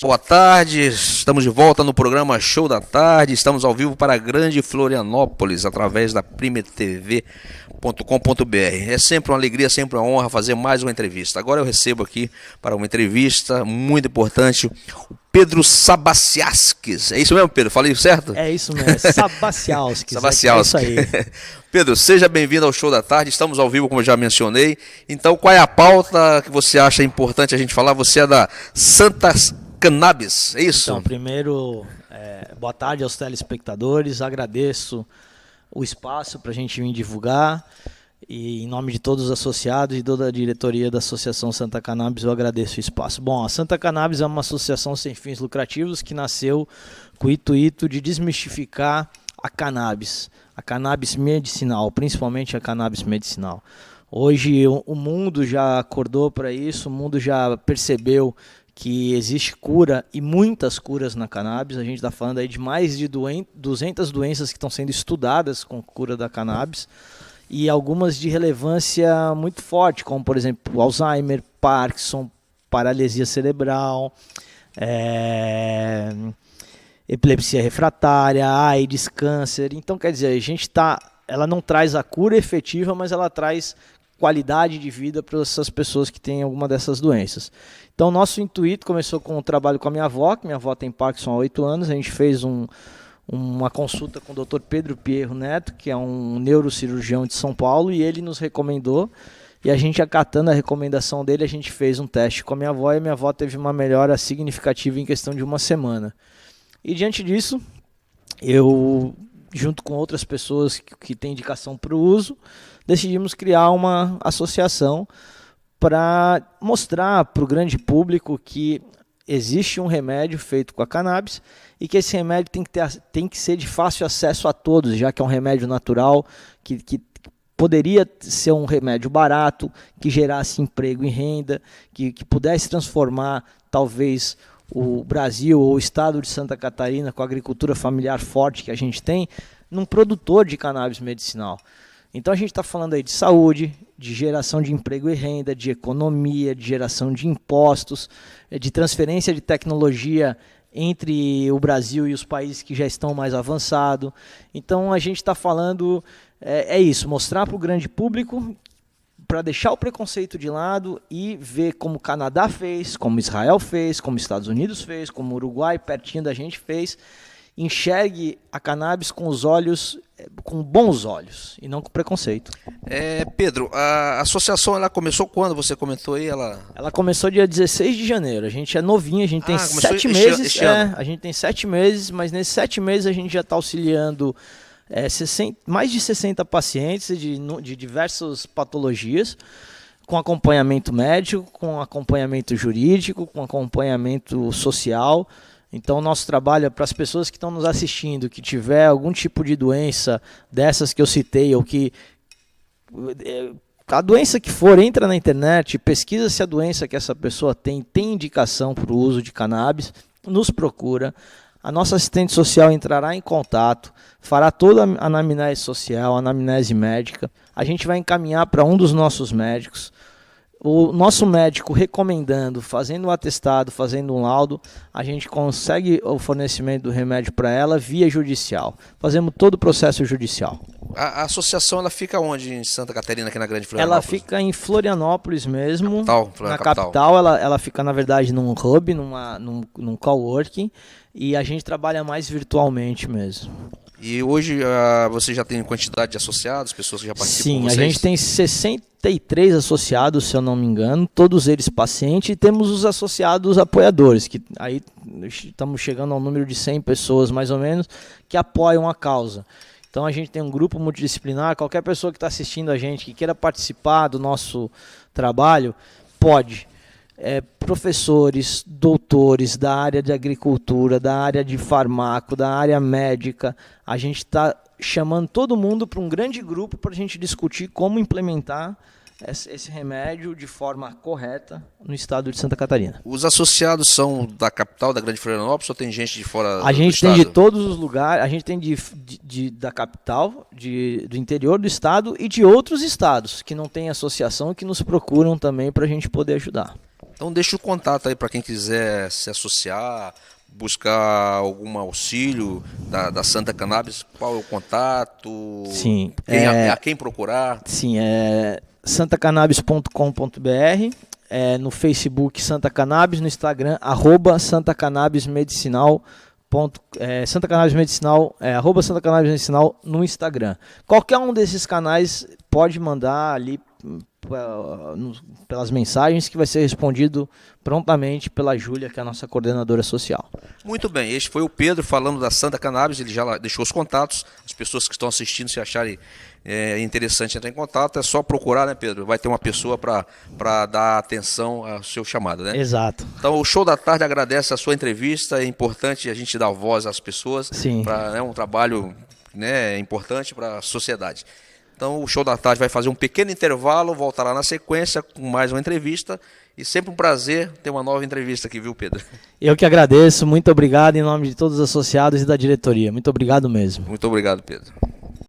Boa tarde, estamos de volta no programa Show da Tarde, estamos ao vivo para a Grande Florianópolis, através da primetv.com.br. É sempre uma alegria, sempre uma honra fazer mais uma entrevista. Agora eu recebo aqui para uma entrevista muito importante o Pedro Sabaciaskis. É isso mesmo, Pedro? Falei certo? É isso mesmo, Sabaciaskis. Sabaciaskis. É isso aí. Pedro, seja bem-vindo ao Show da Tarde, estamos ao vivo, como eu já mencionei. Então, qual é a pauta que você acha importante a gente falar? Você é da Santa Cannabis, é isso? Então, primeiro, boa tarde aos telespectadores, agradeço o espaço para a gente vir divulgar e em nome de todos os associados e toda a diretoria da Associação Santa Cannabis eu agradeço o espaço. Bom, a Santa Cannabis é uma associação sem fins lucrativos que nasceu com o intuito de desmistificar a cannabis medicinal, principalmente a cannabis medicinal. Hoje o mundo já acordou para isso, o mundo já percebeu que existe cura e muitas curas na cannabis. A gente está falando aí de mais de 200 doenças que estão sendo estudadas com cura da cannabis e algumas de relevância muito forte, como por exemplo Alzheimer, Parkinson, paralisia cerebral, epilepsia refratária, AIDS, câncer. Então, quer dizer, ela não traz a cura efetiva, mas ela traz qualidade de vida para essas pessoas que têm alguma dessas doenças. Então, nosso intuito começou com o trabalho com a minha avó, que minha avó tem Parkinson há 8 anos. A gente fez uma consulta com o Dr. Pedro Pierro Neto, que é um neurocirurgião de São Paulo, e ele nos recomendou. E a gente, acatando a recomendação dele, a gente fez um teste com a minha avó, e a minha avó teve uma melhora significativa em questão de uma semana. E diante disso, eu, junto com outras pessoas que têm indicação para o uso, decidimos criar uma associação para mostrar para o grande público que existe um remédio feito com a cannabis e que esse remédio tem que ser de fácil acesso a todos, já que é um remédio natural, que poderia ser um remédio barato, que gerasse emprego e renda, que pudesse transformar talvez o Brasil ou o estado de Santa Catarina, com a agricultura familiar forte que a gente tem, num produtor de cannabis medicinal. Então a gente está falando aí de saúde, de geração de emprego e renda, de economia, de geração de impostos, de transferência de tecnologia entre o Brasil e os países que já estão mais avançados. Então a gente está falando, isso, mostrar para o grande público, para deixar o preconceito de lado e ver como o Canadá fez, como Israel fez, como Estados Unidos fez, como o Uruguai, pertinho da gente, fez. Enxergue a cannabis com os olhos, com bons olhos, e não com preconceito. Pedro, a associação ela começou quando? Você comentou aí? Ela começou dia 16 de janeiro. A gente é novinho, a gente tem 7 meses. Este ano. A gente tem 7 meses, mas nesses 7 meses a gente já está auxiliando mais de 60 pacientes de diversas patologias, com acompanhamento médico, com acompanhamento jurídico, com acompanhamento social. Então, o nosso trabalho é para as pessoas que estão nos assistindo, que tiver algum tipo de doença dessas que eu citei, ou que a doença que for, entra na internet, pesquisa se a doença que essa pessoa tem indicação para o uso de cannabis, nos procura. A nossa assistente social entrará em contato, fará toda a anamnese social, a anamnese médica. A gente vai encaminhar para um dos nossos médicos. O nosso médico recomendando, fazendo um atestado, fazendo um laudo, a gente consegue o fornecimento do remédio para ela via judicial. Fazemos todo o processo judicial. A associação ela fica onde em Santa Catarina, aqui na Grande Florianópolis? Ela fica em Florianópolis mesmo. Na capital. Ela fica, na verdade, num hub, num coworking, e a gente trabalha mais virtualmente mesmo. E hoje você já tem quantidade de associados, pessoas que já participam? Sim, a gente tem 63 associados, se eu não me engano, todos eles pacientes, e temos os associados apoiadores, que aí estamos chegando ao número de 100 pessoas mais ou menos, que apoiam a causa. Então a gente tem um grupo multidisciplinar, qualquer pessoa que está assistindo a gente, que queira participar do nosso trabalho, pode. Professores, doutores da área de agricultura, da área de farmaco, da área médica. A gente está chamando todo mundo para um grande grupo para a gente discutir como implementar esse remédio de forma correta no estado de Santa Catarina. Os associados são da capital, da Grande Florianópolis, ou tem gente de fora do estado? A gente tem de todos os lugares, a gente tem da capital, do interior do estado e de outros estados que não têm associação e que nos procuram também para a gente poder ajudar. Então deixa o contato aí para quem quiser se associar, buscar algum auxílio da Santa Cannabis. Qual é o contato? Sim. A quem procurar? Sim, é santacannabis.com.br, no Facebook Santa Cannabis, no Instagram @Santa Cannabis Medicinal. Santa Cannabis Medicinal, @Santa Cannabis Medicinal no Instagram. Qualquer um desses canais pode mandar ali pelas mensagens, que vai ser respondido prontamente pela Júlia, que é a nossa coordenadora social. Muito bem, este foi o Pedro falando da Santa Cannabis, ele já deixou os contatos, as pessoas que estão assistindo, se acharem interessante entrar em contato, é só procurar, né, Pedro? Vai ter uma pessoa para dar atenção ao seu chamado, né? Exato. Então o Show da Tarde agradece a sua entrevista, é importante a gente dar voz às pessoas, Sim. Um trabalho, né, importante para a sociedade. Então o Show da Tarde vai fazer um pequeno intervalo, voltará na sequência com mais uma entrevista. E sempre um prazer ter uma nova entrevista aqui, viu, Pedro? Eu que agradeço, muito obrigado em nome de todos os associados e da diretoria. Muito obrigado mesmo. Muito obrigado, Pedro.